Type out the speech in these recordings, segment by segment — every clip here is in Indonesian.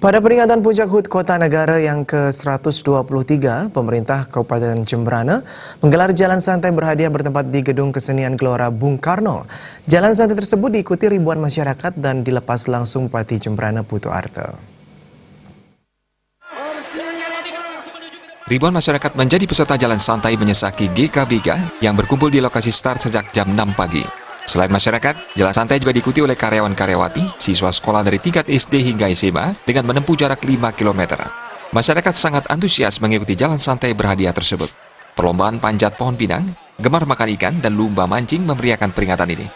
Pada peringatan Puncak HUT Kota Negara yang ke-123, pemerintah Kabupaten Jemberana menggelar jalan santai berhadiah bertempat di Gedung Kesenian Gelora Bung Karno. Jalan santai tersebut diikuti ribuan masyarakat dan dilepas langsung Bupati Jemberana Putu Arte. Ribuan masyarakat menjadi peserta jalan santai menyesaki GKBIGA yang berkumpul di lokasi start sejak jam 6 pagi. Selain masyarakat, jalan santai juga diikuti oleh karyawan-karyawati, siswa sekolah dari tingkat SD hingga SMA dengan menempuh jarak 5 km. Masyarakat sangat antusias mengikuti jalan santai berhadiah tersebut. Perlombaan panjat pohon pinang, gemar makan ikan, dan lomba mancing memeriahkan peringatan ini.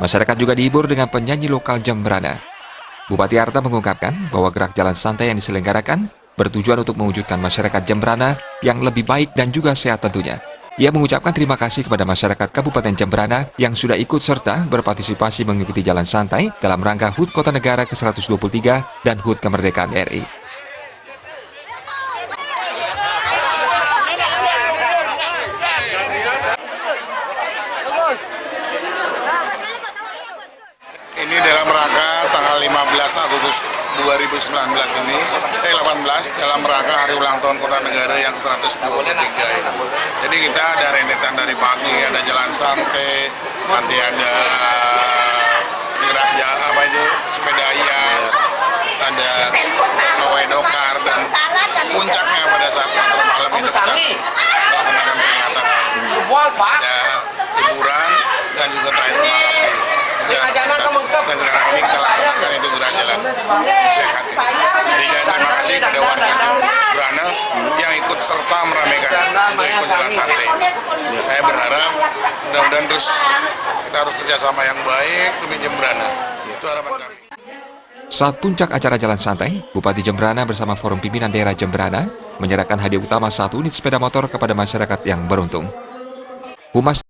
Masyarakat juga dihibur dengan penyanyi lokal Jemberana. Bupati Arte mengungkapkan bahwa gerak jalan santai yang diselenggarakan bertujuan untuk mewujudkan masyarakat Jemberana yang lebih baik dan juga sehat tentunya. Ia mengucapkan terima kasih kepada masyarakat Kabupaten Jemberana yang sudah ikut serta berpartisipasi mengikuti jalan santai dalam rangka HUT Kota Negara ke-123 dan HUT Kemerdekaan RI. Ini dalam rangka tanggal 15 Agustus 2018 ini, 18 dalam rangka hari ulang tahun Kota Negara yang ke-123 ini. Jadi kita ada rentetan dari pagi, ada jalan santai, nanti ada gerak sepeda hias, ada pawai dokar, dan puncaknya pada saat malam malam itu kita melaksanakan peringatan. Ada hiburan dan juga terakhir malam. Dan sekarang ini kita laksanakan itu gerak jalan sehat. Jadi saya terima kasih kepada warga Jemberana yang ikut serta meramaikan untuk ikut jalan santai. Saya berharap mudah-mudahan terus kita harus kerjasama yang baik demi Jemberana. Itu harapan kami. Saat puncak acara jalan santai, Bupati Jemberana bersama Forum Pimpinan Daerah Jemberana menyerahkan hadiah utama 1 unit sepeda motor kepada masyarakat yang beruntung. Humas